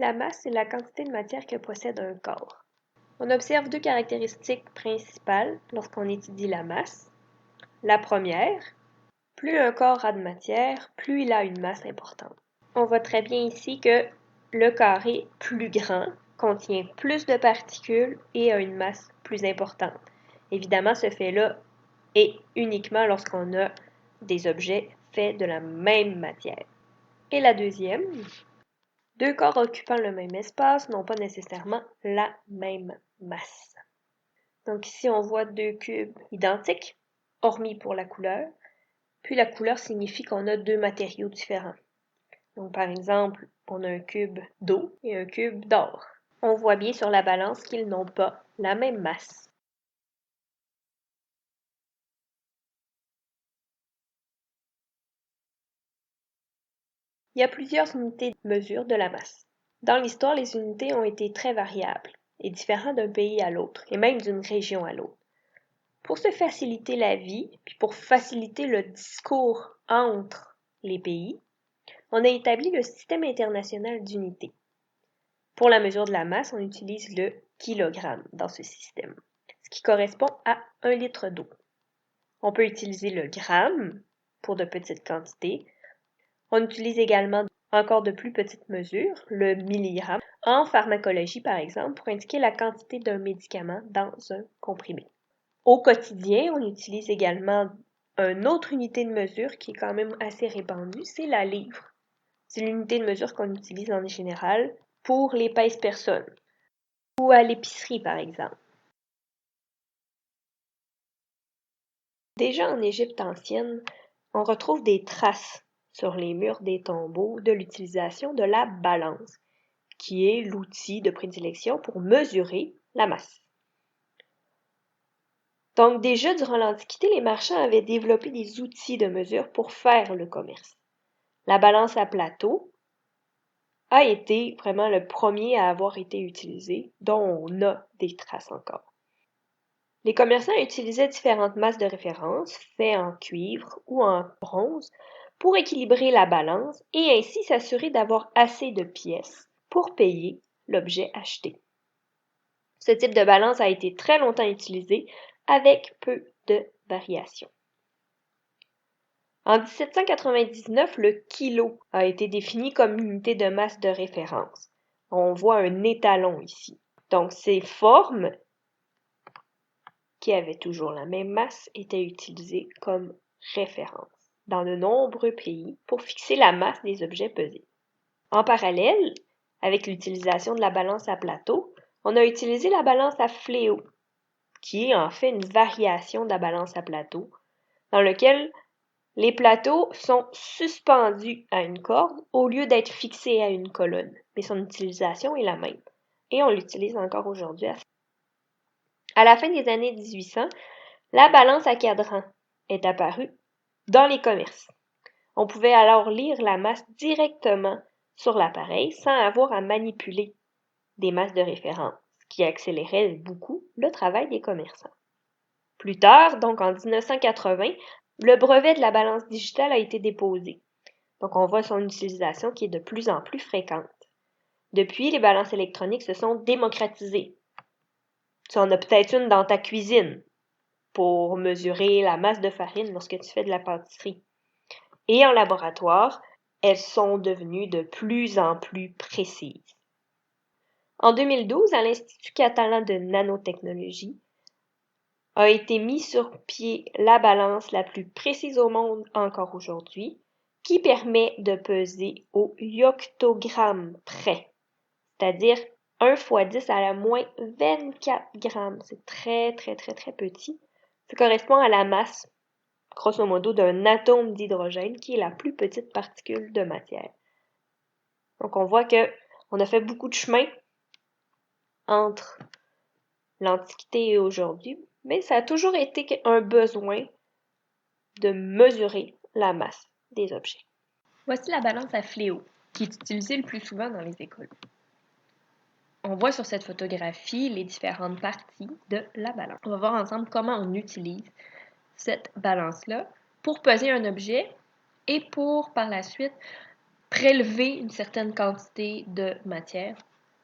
La masse, c'est la quantité de matière que possède un corps. On observe deux caractéristiques principales lorsqu'on étudie la masse. La première, plus un corps a de matière, plus il a une masse importante. On voit très bien ici que le carré plus grand contient plus de particules et a une masse plus importante. Évidemment, ce fait-là est uniquement lorsqu'on a des objets faits de la même matière. Et la deuxième, deux corps occupant le même espace n'ont pas nécessairement la même masse. Donc ici, on voit deux cubes identiques, hormis pour la couleur. Puis la couleur signifie qu'on a deux matériaux différents. Donc par exemple, on a un cube d'eau et un cube d'or. On voit bien sur la balance qu'ils n'ont pas la même masse. Il y a plusieurs unités de mesure de la masse. Dans l'histoire, les unités ont été très variables et différentes d'un pays à l'autre, et même d'une région à l'autre. Pour se faciliter la vie, puis pour faciliter le discours entre les pays, on a établi le système international d'unités. Pour la mesure de la masse, on utilise le kilogramme dans ce système, ce qui correspond à 1 litre d'eau. On peut utiliser le gramme pour de petites quantités. On utilise également encore de plus petites mesures, le milligramme, en pharmacologie par exemple, pour indiquer la quantité d'un médicament dans un comprimé. Au quotidien, on utilise également une autre unité de mesure qui est quand même assez répandue, c'est la livre. C'est l'unité de mesure qu'on utilise en général pour l'épaisse personne ou à l'épicerie par exemple. Déjà en Égypte ancienne, on retrouve des traces sur les murs des tombeaux de l'utilisation de la balance, qui est l'outil de prédilection pour mesurer la masse. Donc déjà durant l'Antiquité, les marchands avaient développé des outils de mesure pour faire le commerce. La balance à plateau a été vraiment le premier à avoir été utilisé, dont on a des traces encore. Les commerçants utilisaient différentes masses de référence, faites en cuivre ou en bronze, pour équilibrer la balance et ainsi s'assurer d'avoir assez de pièces pour payer l'objet acheté. Ce type de balance a été très longtemps utilisé avec peu de variations. En 1799, le kilo a été défini comme unité de masse de référence. On voit un étalon ici. Donc, ces formes qui avaient toujours la même masse étaient utilisées comme référence dans de nombreux pays pour fixer la masse des objets pesés. En parallèle, avec l'utilisation de la balance à plateau, on a utilisé la balance à fléau, qui est en fait une variation de la balance à plateau, dans lequel les plateaux sont suspendus à une corde au lieu d'être fixés à une colonne, mais son utilisation est la même, et on l'utilise encore aujourd'hui. À la fin des années 1800, la balance à cadran est apparue dans les commerces. On pouvait alors lire la masse directement sur l'appareil sans avoir à manipuler des masses de référence, ce qui accélérait beaucoup le travail des commerçants. Plus tard, donc en 1980, le brevet de la balance digitale a été déposé. Donc on voit son utilisation qui est de plus en plus fréquente. Depuis, les balances électroniques se sont démocratisées. Tu en as peut-être une dans ta cuisine pour mesurer la masse de farine lorsque tu fais de la pâtisserie. Et en laboratoire, elles sont devenues de plus en plus précises. En 2012, à l'Institut catalan de nanotechnologie, a été mis sur pied la balance la plus précise au monde encore aujourd'hui, qui permet de peser au yoctogramme près, c'est-à-dire 1 fois 10 à la moins 24 grammes. C'est très, très, très, très petit. Ça correspond à la masse, grosso modo, d'un atome d'hydrogène, qui est la plus petite particule de matière. Donc, on voit que on a fait beaucoup de chemin entre l'Antiquité et aujourd'hui, mais ça a toujours été un besoin de mesurer la masse des objets. Voici la balance à fléau, qui est utilisée le plus souvent dans les écoles. On voit sur cette photographie les différentes parties de la balance. On va voir ensemble comment on utilise cette balance-là pour peser un objet et pour, par la suite, prélever une certaine quantité de matière.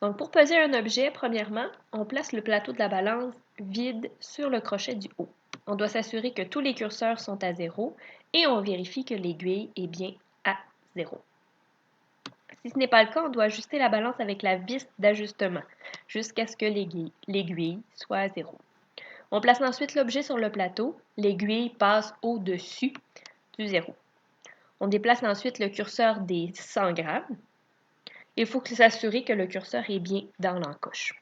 Donc, pour peser un objet, premièrement, on place le plateau de la balance vide sur le crochet du haut. On doit s'assurer que tous les curseurs sont à 0 et on vérifie que l'aiguille est bien à 0. Si ce n'est pas le cas, on doit ajuster la balance avec la vis d'ajustement jusqu'à ce que l'aiguille soit à 0. On place ensuite l'objet sur le plateau. L'aiguille passe au-dessus du 0. On déplace ensuite le curseur des 100 grammes. Il faut s'assurer que le curseur est bien dans l'encoche.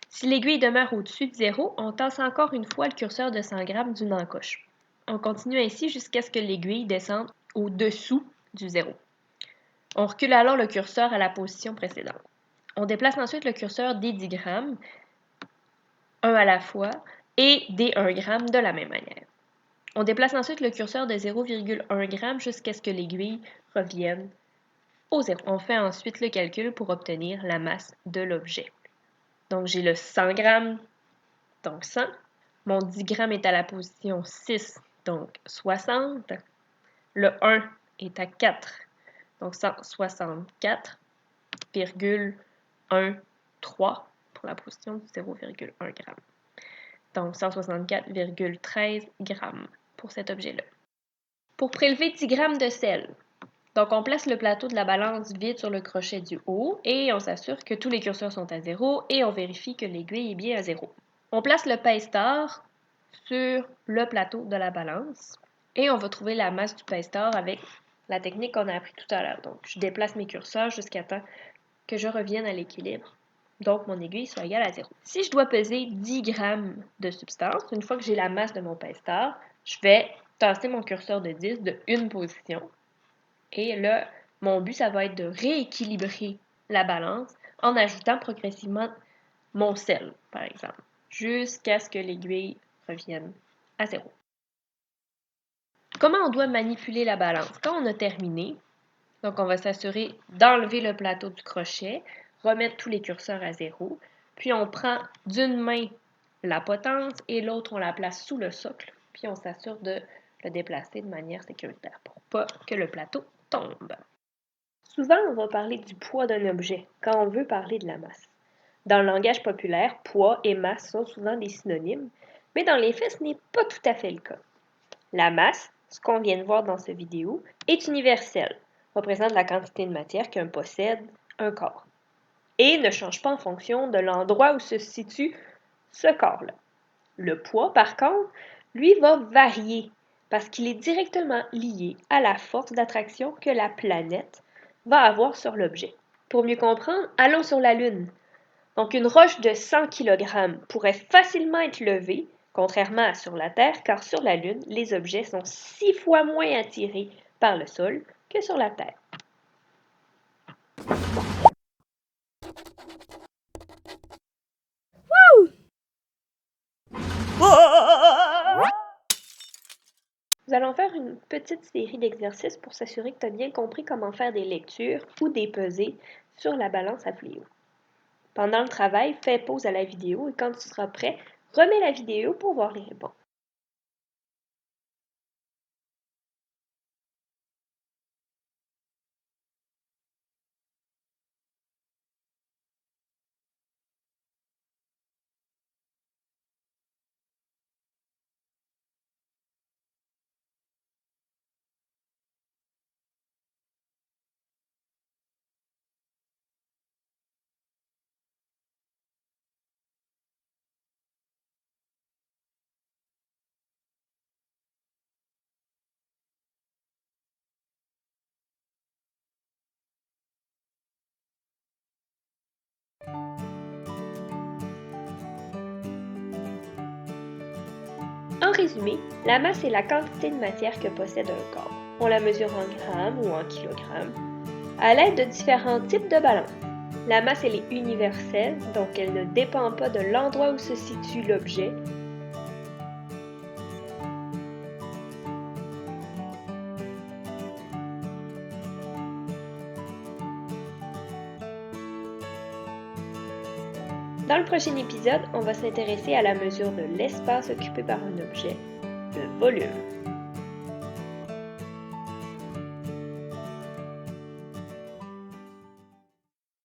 Si l'aiguille demeure au-dessus de 0, on tasse encore une fois le curseur de 100 grammes d'une encoche. On continue ainsi jusqu'à ce que l'aiguille descende au-dessous du 0. On recule alors le curseur à la position précédente. On déplace ensuite le curseur des 10 grammes, un à la fois, et des 1 gramme de la même manière. On déplace ensuite le curseur de 0,1 g jusqu'à ce que l'aiguille revienne au 0. On fait ensuite le calcul pour obtenir la masse de l'objet. Donc, j'ai le 100 g, donc 100. Mon 10 g est à la position 6, donc 60. Le 1 est à 4, donc 164,13 pour la position de 0,1 g. Donc 164,13 g pour cet objet-là. Pour prélever 10 g de sel, donc on place le plateau de la balance vide sur le crochet du haut et on s'assure que tous les curseurs sont à 0 et on vérifie que l'aiguille est bien à 0. On place le pèse-tort sur le plateau de la balance et on va trouver la masse du pèse-tort avec la technique qu'on a appris tout à l'heure. Donc je déplace mes curseurs jusqu'à temps que je revienne à l'équilibre. Donc, mon aiguille soit égale à 0. Si je dois peser 10 grammes de substance, une fois que j'ai la masse de mon pèse-tort, je vais tasser mon curseur de 10 de une position. Et là, mon but, ça va être de rééquilibrer la balance en ajoutant progressivement mon sel, par exemple, jusqu'à ce que l'aiguille revienne à 0. Comment on doit manipuler la balance? Quand on a terminé, donc on va s'assurer d'enlever le plateau du crochet, remettre tous les curseurs à 0, puis on prend d'une main la potence et l'autre on la place sous le socle, puis on s'assure de le déplacer de manière sécuritaire pour pas que le plateau tombe. Souvent, on va parler du poids d'un objet quand on veut parler de la masse. Dans le langage populaire, poids et masse sont souvent des synonymes, mais dans les faits, ce n'est pas tout à fait le cas. La masse, ce qu'on vient de voir dans cette vidéo, est universelle, représente la quantité de matière qu'un possède un corps, et ne change pas en fonction de l'endroit où se situe ce corps-là. Le poids, par contre, lui va varier parce qu'il est directement lié à la force d'attraction que la planète va avoir sur l'objet. Pour mieux comprendre, allons sur la Lune. Donc une roche de 100 kg pourrait facilement être levée, contrairement à sur la Terre, car sur la Lune, les objets sont 6 fois moins attirés par le sol que sur la Terre. Nous allons faire une petite série d'exercices pour s'assurer que tu as bien compris comment faire des lectures ou des pesées sur la balance à fléau. Pendant le travail, fais pause à la vidéo et quand tu seras prêt, remets la vidéo pour voir les réponses. En résumé, la masse est la quantité de matière que possède un corps. On la mesure en grammes ou en kilogrammes, à l'aide de différents types de balances. La masse, elle est universelle, donc elle ne dépend pas de l'endroit où se situe l'objet. Dans le prochain épisode, on va s'intéresser à la mesure de l'espace occupé par un objet, le volume.